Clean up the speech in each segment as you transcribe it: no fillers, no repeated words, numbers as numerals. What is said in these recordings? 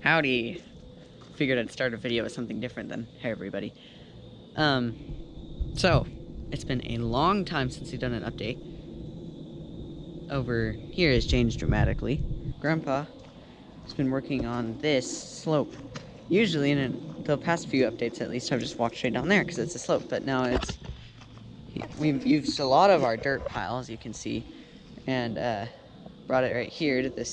Howdy. Figured I'd start a video with something different than hey everybody. So it's been a long time since we've done an update. Over here has changed dramatically. Grandpa has been working on this slope. Usually in the past few updates at least I've just walked straight down there because it's a slope, but now we've used a lot of our dirt pile, as you can see, and brought it right here to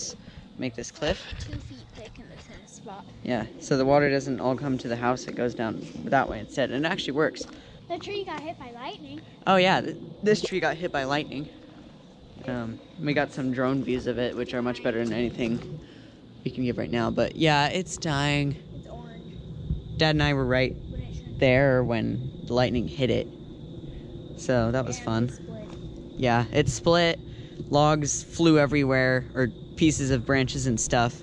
make this cliff. 2 feet thick in the tennis spot. Yeah, so the water doesn't all come to the house, it goes down that way instead, and it actually works. The tree got hit by lightning. Oh yeah, this tree got hit by lightning. We got some drone views of it, which are much better than anything we can give right now, but yeah, it's dying. It's orange. Dad and I were right there when the lightning hit it, so that was fun. Yeah, it split, logs flew everywhere, or pieces of branches and stuff.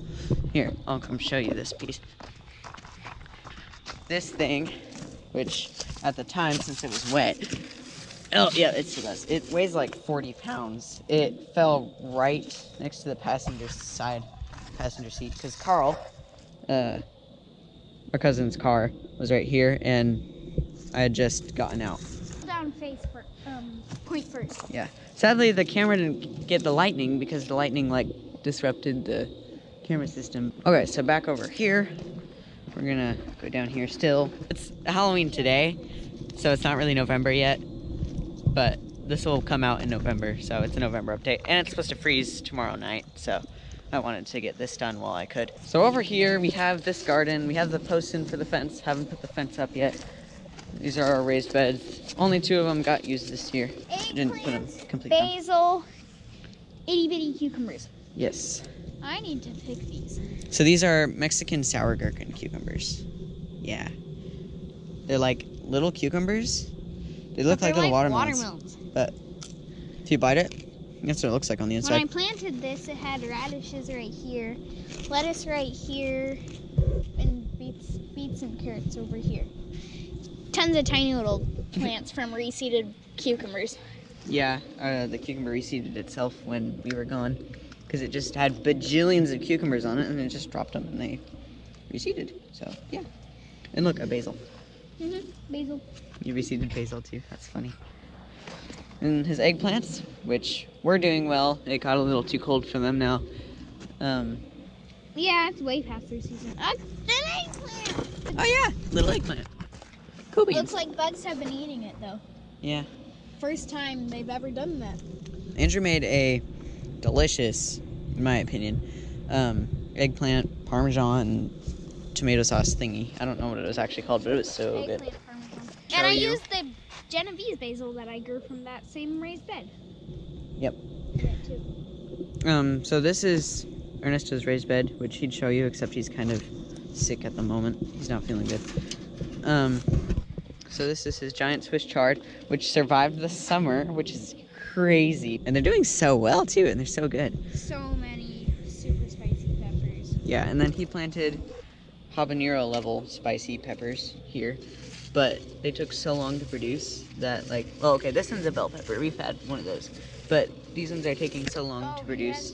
Here, I'll come show you this piece. This thing, which at the time, since it was wet, oh yeah, it still does. It weighs like 40 pounds. It fell right next to the passenger seat, because Carl, our cousin's car, was right here, and I had just gotten out. Down face for point first. Yeah. Sadly, the camera didn't get the lightning because the lightning like disrupted the camera system. Okay, so back over here, we're gonna go down here still. It's Halloween today, so it's not really November yet, but this will come out in November, so it's a November update, and it's supposed to freeze tomorrow night, so I wanted to get this done while I could. So over here, we have this garden. We have the posts in for the fence. Haven't put the fence up yet. These are our raised beds. Only 2 of them got used this year. Didn't put them completely down. Basil, itty bitty cucumbers. Yes. I need to pick these. So these are Mexican sour gherkin cucumbers. Yeah. They're like little cucumbers. They look like little watermelons. But if you bite it, that's what it looks like on the inside. When I planted this, it had radishes right here, lettuce right here, and beets and carrots over here. Tons of tiny little plants from reseeded cucumbers. Yeah, the cucumber reseeded itself when we were gone, because it just had bajillions of cucumbers on it, and it just dropped them, and they reseeded. So, yeah. And look, a basil. Basil. You reseeded basil, too. That's funny. And his eggplants, which we're doing well. It got a little too cold for them now. Yeah, it's way past their season. An eggplant! Oh, yeah. Little eggplant. Cool beans. Looks like bugs have been eating it, though. Yeah. First time they've ever done that. Andrew made a delicious, in my opinion, eggplant, Parmesan, tomato sauce thingy. I don't know what it was actually called, but it was so good. Parmesan. And I used the Genovese basil that I grew from that same raised bed. Yep. Yeah, too. So this is Ernesto's raised bed, which he'd show you, except he's kind of sick at the moment. He's not feeling good. So this is his giant Swiss chard, which survived the summer, which is crazy. And they're doing so well, too, and they're so good. So many super spicy peppers. Yeah, and then he planted habanero level spicy peppers here. But they took so long to produce that, like, well, okay, this one's a bell pepper. We've had one of those. But these ones are taking so long to produce.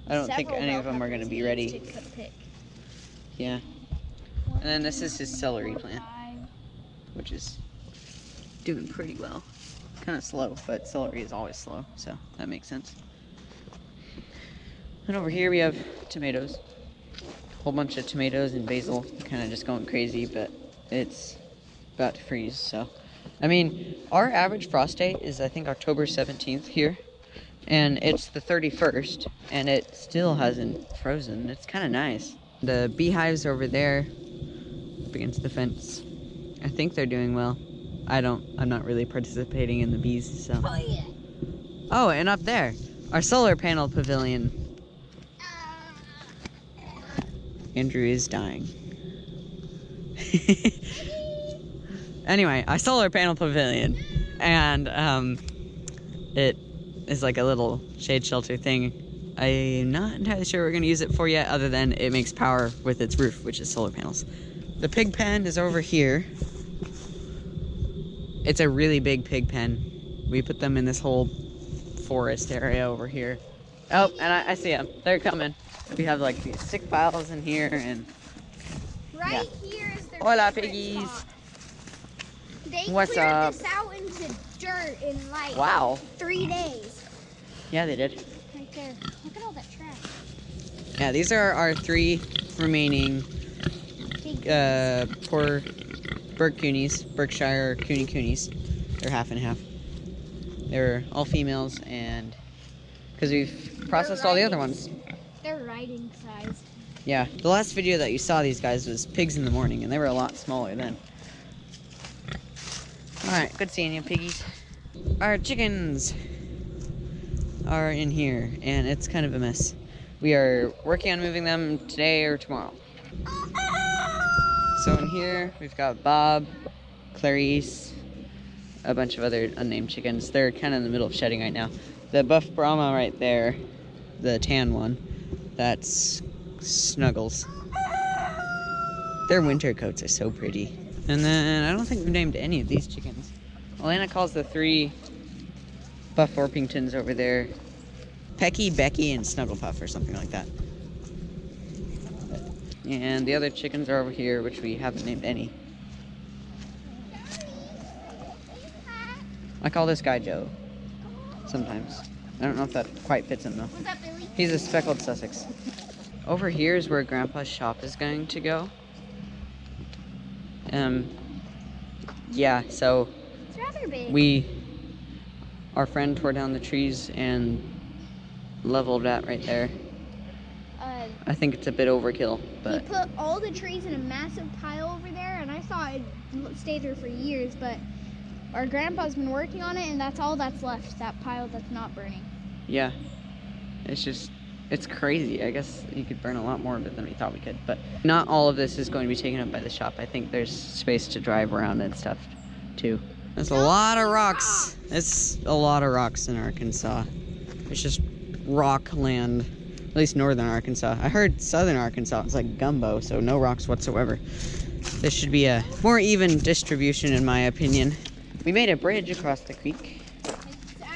I don't think any of them are going to be ready. Yeah. And then this is his celery plant, which is doing pretty well. Kind of slow, but celery is always slow, so that makes sense. And over here we have tomatoes. A whole bunch of tomatoes and basil, kind of just going crazy, but it's about to freeze, so. I mean, our average frost date is, I think, October 17th here, and it's the 31st, and it still hasn't frozen. It's kind of nice. The beehives over there, up against the fence, I think they're doing well. I'm not really participating in the bees, so. Oh, yeah. Oh, and up there, our solar panel pavilion. Andrew is dying. Anyway, our solar panel pavilion, and it is like a little shade shelter thing. I'm not entirely sure what we're going to use it for yet, other than it makes power with its roof, which is solar panels. The pig pen is over here. It's a really big pig pen. We put them in this whole forest area over here. Oh, and I see them. They're coming. We have like these sick piles in here, and Right here is their hola, favorite piggies. spot. They What's cleared up? this out into dirt in like Wow. 3 days. Yeah, they did. Right there. Look at all that trash. Yeah, these are our 3 remaining poor Berkshire coonies. They're half and half. They're all females, and because we've processed all the other ones. They're riding size. Yeah, the last video that you saw these guys was pigs in the morning, and they were a lot smaller then. Alright, good seeing you, piggies. Our chickens are in here, and it's kind of a mess. We are working on moving them today or tomorrow. So in here, we've got Bob, Clarice, a bunch of other unnamed chickens. They're kind of in the middle of shedding right now. The buff Brahma right there, the tan one, that's Snuggles. Their winter coats are so pretty. And then I don't think we've named any of these chickens. Alana calls the 3 Buff Orpingtons over there Pecky, Becky, and Snugglepuff or something like that. And the other chickens are over here, which we haven't named any. I call this guy Joe sometimes. I don't know if that quite fits him though. What's up, Billy? He's a speckled Sussex. Over here is where Grandpa's shop is going to go. Yeah, so It's rather big. our friend tore down the trees and leveled that right there. I think it's a bit overkill, but He put all the trees in a massive pile over there, and I thought it'd stay there for years, but our grandpa's been working on it, and that's all that's left, that pile that's not burning. yeah, it's crazy. I guess you could burn a lot more of it than we thought we could, but not all of this is going to be taken up by the shop. I think there's space to drive around and stuff too. There's a lot of rocks. It's a lot of rocks in Arkansas. It's just rock land, at least northern Arkansas. I heard southern Arkansas is like gumbo, so no rocks whatsoever. There should be a more even distribution, in my opinion. We made a bridge across the creek.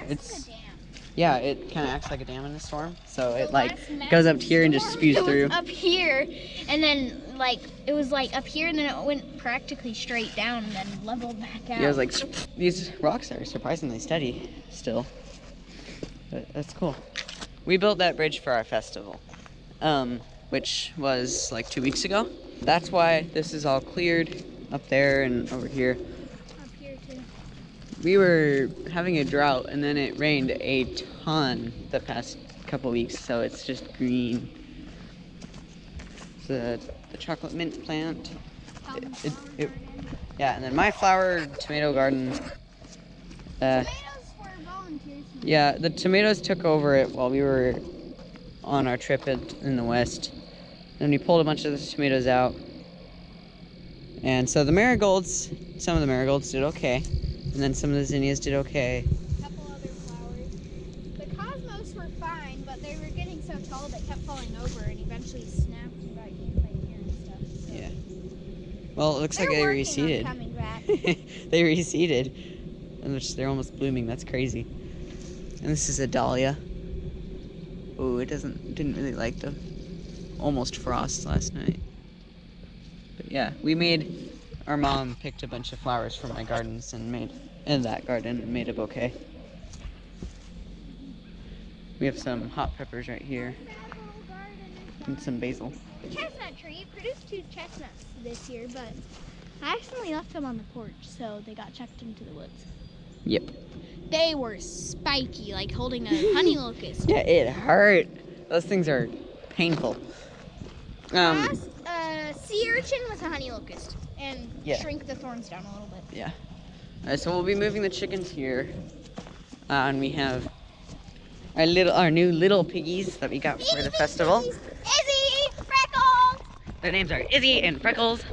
It's a dam. Yeah, it kind of acts like a dam in a storm, so it like goes up here and just spews through. It was up here, and then it was up here, and then it went practically straight down, and then leveled back out. Yeah, it was like, these rocks are surprisingly steady still. But that's cool. We built that bridge for our festival, which was like 2 weeks ago. That's why this is all cleared up there and over here. Up here too. We were having a drought, and then it rained a ton the past couple weeks, so it's just green. The chocolate mint plant. Yeah, and then my flower tomato garden. Tomatoes were volunteers. Yeah, the tomatoes took over it while we were on our trip in the west. And we pulled a bunch of the tomatoes out. And so the marigolds, some of the marigolds did okay. And then some of the zinnias did okay. A couple other flowers. The cosmos were fine, but they were getting so tall they kept falling over and eventually snapped and got eaten by deer and stuff. So. Yeah. Well, it looks like they They're reseeded. coming back. They reseeded. And they're almost blooming. That's crazy. And this is a dahlia. Oh, it didn't really like the almost frost last night. But yeah, our mom picked a bunch of flowers from my gardens and that garden and made a bouquet. We have some hot peppers right here and some basil. Chestnut tree produced 2 chestnuts this year, but I accidentally left them on the porch, so they got chucked into the woods. Yep. They were spiky, like holding a honey locust. Yeah, it hurt. Those things are painful. Sea urchin with a honey locust, and Yeah. shrink the thorns down a little bit. Yeah. Alright, so we'll be moving the chickens here. And we have our new little piggies that we got for the festival. Izzy! Freckles! Their names are Izzy and Freckles.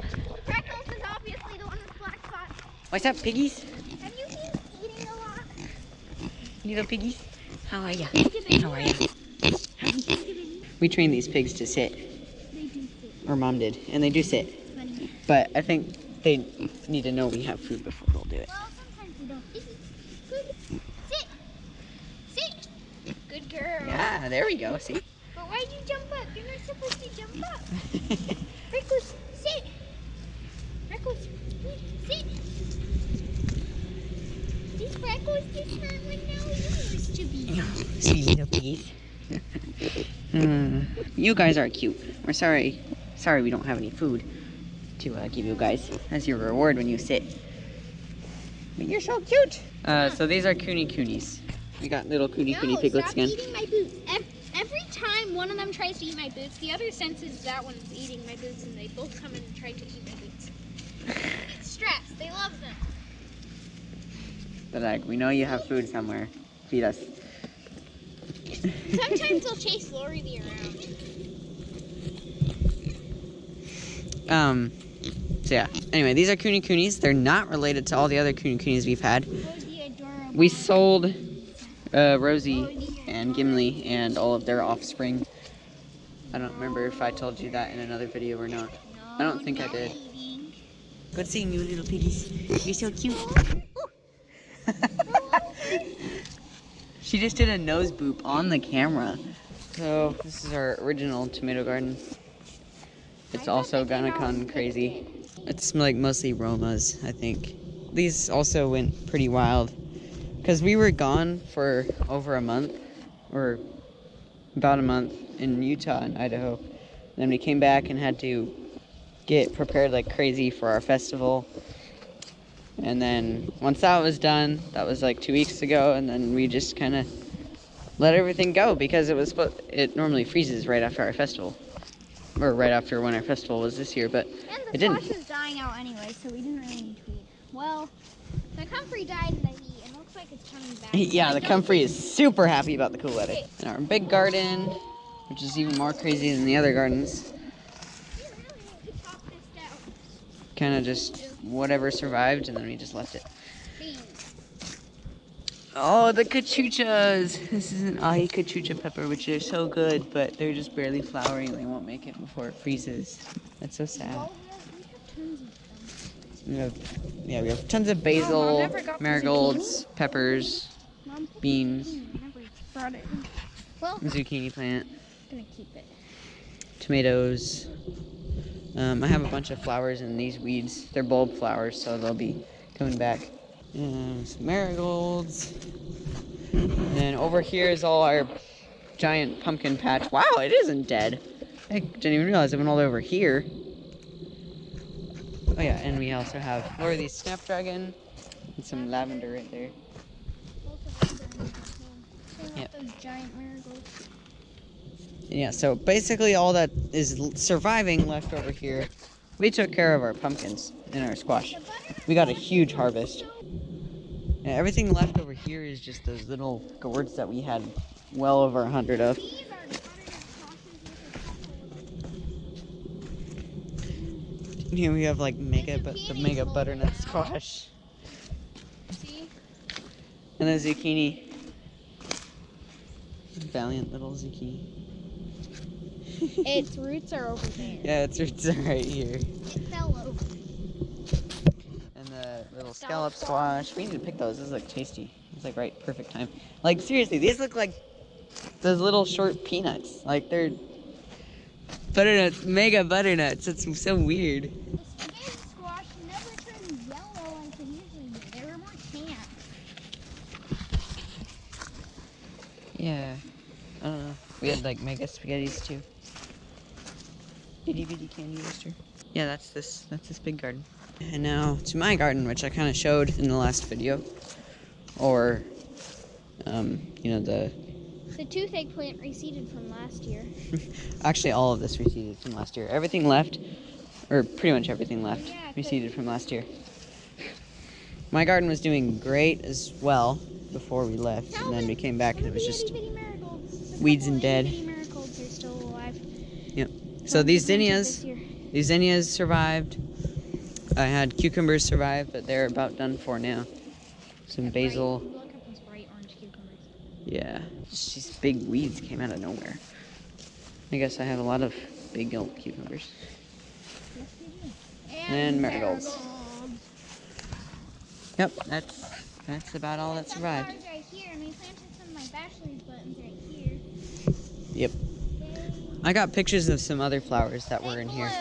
Freckles is obviously the one with black spots. What's up, piggies? Have you been eating a lot? Little piggies? How are ya? Thank you, baby. How are ya? We train these pigs to sit. They do sit. Or Mom did. And they do sit. Funny. But I think they need to know we have food before they'll do it. Well, sometimes we don't. Izzy, good. Sit. Sit. Good girl. Yeah, there we go. See? But Why'd you jump up? You're not supposed to jump up. Freckles, sit. Freckles, sit. These freckles just aren't what now you used to be. Sweet little piggies. You guys are cute. We're sorry we don't have any food to give you guys as your reward when you sit. But you're so cute. So these are Coonies. We got little Cooney piglets stop again. eating my boots. Every time one of them tries to eat my boots, the other senses that one's eating my boots, and they both come in and try to eat my boots. It's stress. They love them. But like, we know you have food somewhere. Feed us. Sometimes they'll chase Lori around. So yeah. Anyway, these are Coonies. They're not related to all the other Coonies we've had. We sold Rosie and Gimli and all of their offspring. I don't remember if I told you that in another video or not. I don't think I did. Good seeing you, little piggies. You're so cute. She just did a nose boop on the camera. So this is our original tomato garden. It's also gonna gone crazy. It's like mostly Romas, I think. These also went pretty wild because we were gone for over a month, or about a month in Utah and Idaho. Then we came back and had to get prepared like crazy for our festival. And then once that was done, that was like 2 weeks ago, and then we just kind of let everything go because it normally freezes right after our festival, or right after when our festival was this year, but it didn't. And the squash was dying out anyway, so we didn't really need to feed. Well, the comfrey died in the heat. It looks like it's coming back. Yeah, the comfrey is super happy about the cool weather. And our big garden, which is even more crazy than the other gardens, kind of just whatever survived, and then we just left it. Oh, the cachuchas! This is an ahi cachucha pepper, which are so good, but they're just barely flowering. They won't make it before it freezes. That's so sad. We have tons of basil, marigolds, peppers, beans, zucchini plant, Gonna keep it. tomatoes. I have a bunch of flowers in these weeds. They're bulb flowers, so they'll be coming back. Some marigolds. And over here is all our giant pumpkin patch. Wow, it isn't dead. I didn't even realize it went all over here. Oh yeah, and we also have more of these snapdragon and some lavender right there. Yep. Those giant marigolds. Yeah, so basically all that is surviving left over here. We took care of our pumpkins and our squash. We got a huge harvest. And everything left over here is just those little gourds that we had well over 100 of. Here we have like the mega butternut squash. See? And the zucchini. Valiant little zucchini. Its roots are over there. Yeah, its roots are right here. It fell over. And the little scallop squash. We need to pick those. This is like tasty. It's like right, perfect time. Like seriously, these look like those little short peanuts. Like they're butternuts, mega butternuts. It's so weird. The spaghetti squash never turned yellow like they usually do. They were more tan. Yeah. I don't know. We had like mega spaghettis too. Itty bitty candy roaster. Yeah, that's this big garden. And now to my garden, which I kind of showed in the last video, or The toothache plant reseeded from last year. actually all of this reseeded from last year. Everything left, or pretty much everything left, Yeah, reseeded from last year. My garden was doing great as well before we left, and then we came back and it was just weeds and dead. Marigolds are still alive. Yep. So these zinnias survived. I had cucumbers survive, but they're about done for now. Some basil. Look at those bright orange cucumbers. Yeah. Just these big weeds came out of nowhere. I guess I have a lot of big old cucumbers. Yes, you do. And marigolds. Yep, that's about all that survived. Right here, and we planted some of my bachelor's buttons right here. Yep. There. I got pictures of some other flowers that were in here.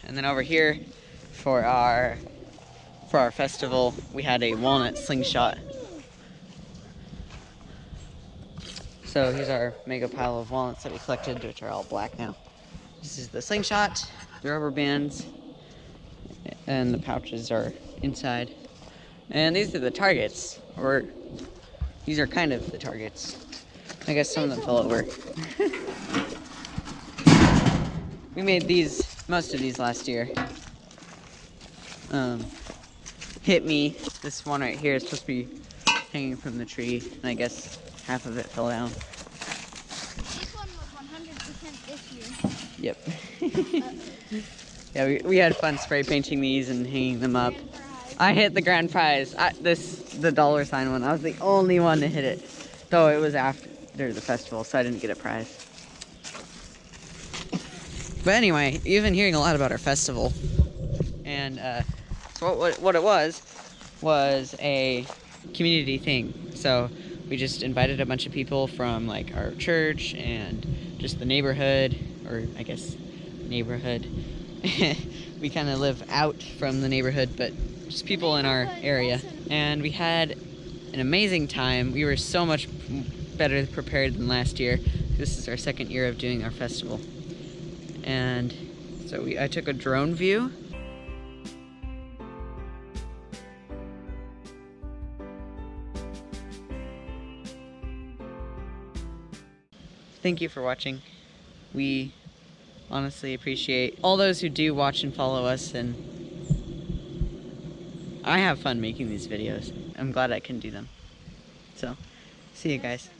And then over here for our festival, we had a walnut slingshot. So here's our mega pile of walnuts that we collected, which are all black now. This is the slingshot, the rubber bands, and the pouches are inside. And these are the targets, or these are kind of the targets. I guess some of them fell over. We made most of these last year. Hit me. This one right here is supposed to be hanging from the tree, and I guess half of it fell down. This one was 100% this year. Yep. Yeah, we had fun spray painting these and hanging them up. I hit the grand prize. The dollar sign one. I was the only one to hit it, though it was after the festival, so I didn't get a prize. But anyway, you've been hearing a lot about our festival, and so what it was a community thing. So we just invited a bunch of people from like our church and just the neighborhood, or I guess neighborhood. We kind of live out from the neighborhood, but just people in our area. And we had an amazing time. We were so much better prepared than last year. This is our second year of doing our festival. And so I took a drone view. Thank you for watching. We honestly appreciate all those who do watch and follow us, and I have fun making these videos. I'm glad I can do them. So, see you guys.